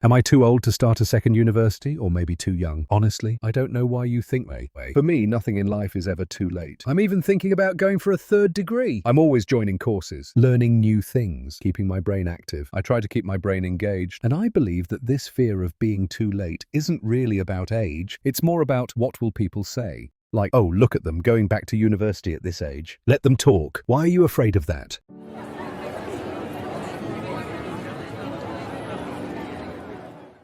Am I too old to start a second university, or maybe too young? Honestly, I don't know why you think that way. For me, nothing in life is ever too late. I'm even thinking about going for a third degree. I'm always joining courses, learning new things, keeping my brain active. I try to keep my brain engaged, and I believe that this fear of being too late isn't really about age. It's more about what will people say. Like, oh, look at them going back to university at this age. Let them talk. Why are you afraid of that?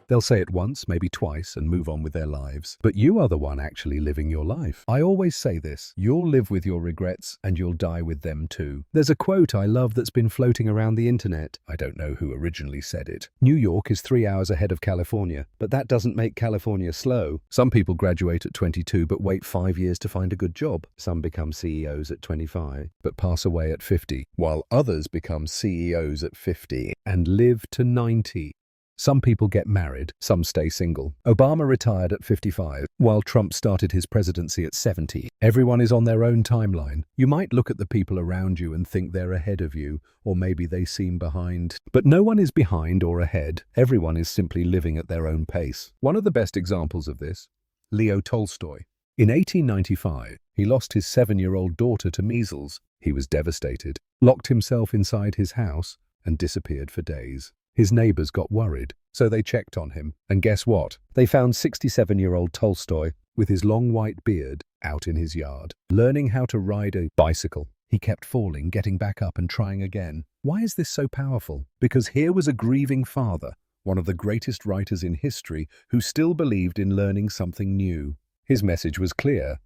They'll say it once, maybe twice, and move on with their lives. But you are the one actually living your life. I always say this: you'll live with your regrets and you'll die with them too. There's a quote I love that's been floating around the internet. I don't know who originally said it. New York is 3 hours ahead of California, but that doesn't make California slow. Some people graduate at 22 but wait 5 years to find a good job. Some become CEOs at 25 but pass away at 50, while others become CEOs at 50 and live to 90. Some people get married, some stay single. Obama retired at 55, while Trump started his presidency at 70. Everyone is on their own timeline. You might look at the people around you and think they're ahead of you, or maybe they seem behind. But no one is behind or ahead. Everyone is simply living at their own pace. One of the best examples of this, Leo Tolstoy. In 1895, he lost his 7-year-old daughter to measles. He was devastated, locked himself inside his house, and disappeared for days. His neighbors got worried, so they checked on him. And guess what? They found 67-year-old Tolstoy with his long white beard out in his yard, learning how to ride a bicycle. He kept falling, getting back up and trying again. Why is this so powerful? Because here was a grieving father, one of the greatest writers in history, who still believed in learning something new. His message was clear.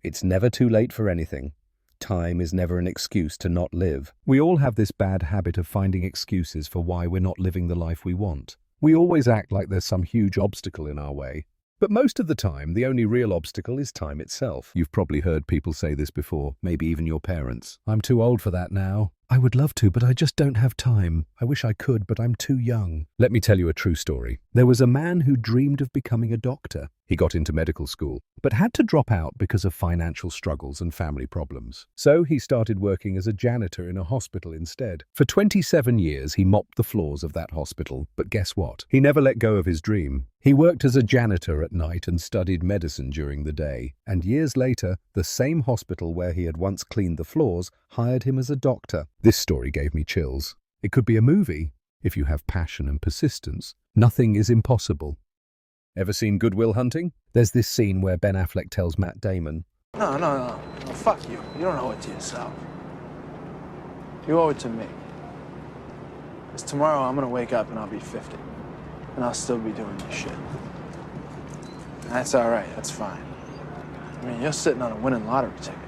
It's never too late for anything. Time is never an excuse to not live. We all have this bad habit of finding excuses for why we're not living the life we want. We always act like there's some huge obstacle in our way. But most of the time, the only real obstacle is time itself. You've probably heard people say this before, maybe even your parents. I'm too old for that now. I would love to, but I just don't have time. I wish I could, but I'm too young. Let me tell you a true story. There was a man who dreamed of becoming a doctor. He got into medical school, but had to drop out because of financial struggles and family problems. So he started working as a janitor in a hospital instead. For 27 years, he mopped the floors of that hospital. But guess what? He never let go of his dream. He worked as a janitor at night and studied medicine during the day. And years later, the same hospital where he had once cleaned the floors hired him as a doctor. This story gave me chills. It could be a movie. If you have passion and persistence, nothing is impossible. Ever seen Good Will Hunting? There's this scene where Ben Affleck tells Matt Damon, No, fuck you. You don't owe it to yourself. You owe it to me. Because tomorrow I'm gonna wake up and I'll be 50. And I'll still be doing this shit. And that's alright, that's fine. I mean, you're sitting on a winning lottery ticket.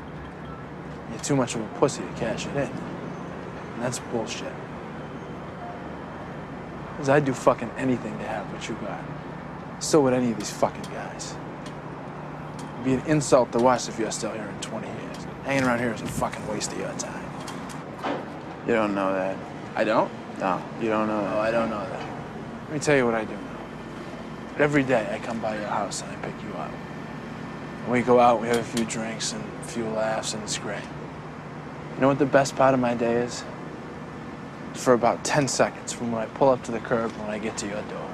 You're too much of a pussy to cash it in. And that's bullshit. Because I'd do fucking anything to have what you got. So would any of these fucking guys. It'd be an insult to us if you're still here in 20 years. Hanging around here is a fucking waste of your time. You don't know that. I don't? No, you don't know that. Oh, I don't know that. Let me tell you what I do know. Every day I come by your house and I pick you up. And we go out, we have a few drinks and a few laughs, and it's great. You know what the best part of my day is? For about 10 seconds, from when I pull up to the curb to when I get to your door.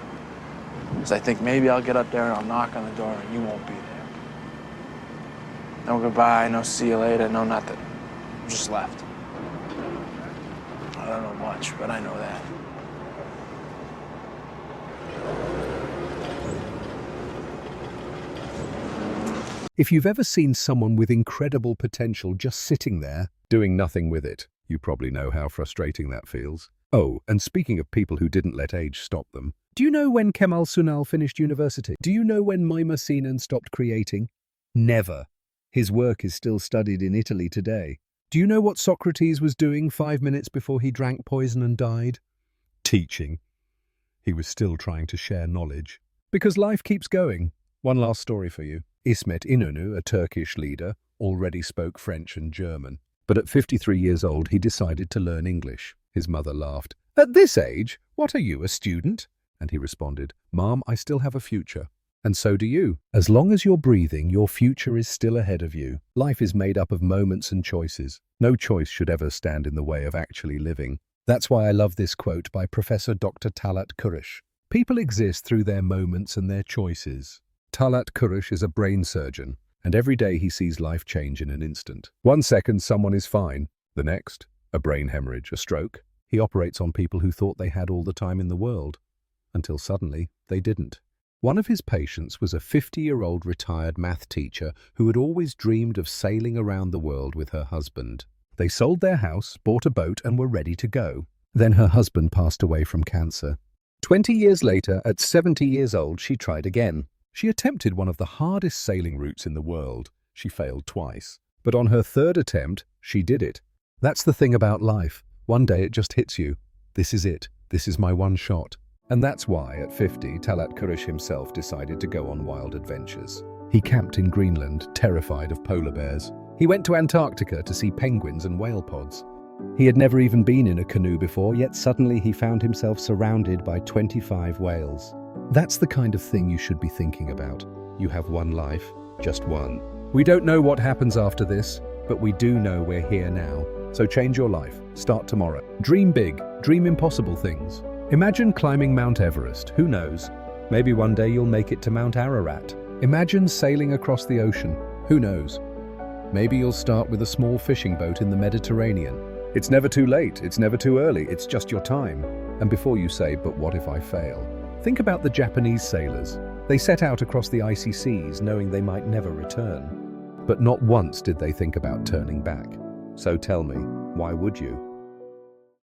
Because I think maybe I'll get up there and I'll knock on the door and you won't be there. No goodbye, no see you later, no nothing. I'm just left. I don't know much, but I know that. if you've ever seen someone with incredible potential just sitting there, doing nothing with it, you probably know how frustrating that feels. Oh, and speaking of people who didn't let age stop them, do you know when Kemal Sunal finished university? Do you know when Mimar Sinan stopped creating? Never. His work is still studied in Italy today. Do you know what Socrates was doing 5 minutes before he drank poison and died? Teaching. He was still trying to share knowledge. Because life keeps going. One last story for you. İsmet İnönü, a Turkish leader, already spoke French and German. But at 53 years old, he decided to learn English. His mother laughed. "At this age? What are you, a student?" And he responded, "Mom, I still have a future." And so do you. As long as you're breathing, your future is still ahead of you. Life is made up of moments and choices. No choice should ever stand in the way of actually living. That's why I love this quote by Professor Dr. Talat Kurush. People exist through their moments and their choices. Talat Kurush is a brain surgeon, and every day he sees life change in an instant. 1 second, someone is fine. The next, a brain hemorrhage, a stroke. He operates on people who thought they had all the time in the world, until suddenly they didn't. One of his patients was a 50-year-old retired math teacher who had always dreamed of sailing around the world with her husband. They sold their house, bought a boat, and were ready to go. Then her husband passed away from cancer. 20 years later, at 70 years old, she tried again. She attempted one of the hardest sailing routes in the world. She failed twice. But on her third attempt, she did it. That's the thing about life. One day it just hits you. This is it. This is my one shot. And that's why, at 50, Talat Kurush himself decided to go on wild adventures. He camped in Greenland, terrified of polar bears. He went to Antarctica to see penguins and whale pods. He had never even been in a canoe before, yet suddenly he found himself surrounded by 25 whales. That's the kind of thing you should be thinking about. You have one life, just one. We don't know what happens after this, but we do know we're here now. So change your life. Start tomorrow. Dream big. Dream impossible things. Imagine climbing Mount Everest. Who knows? Maybe one day you'll make it to Mount Ararat. Imagine sailing across the ocean. Who knows? Maybe you'll start with a small fishing boat in the Mediterranean. It's never too late. It's never too early. It's just your time. And before you say, but what if I fail? Think about the Japanese sailors. They set out across the icy seas knowing they might never return. But not once did they think about turning back. So tell me, why would you?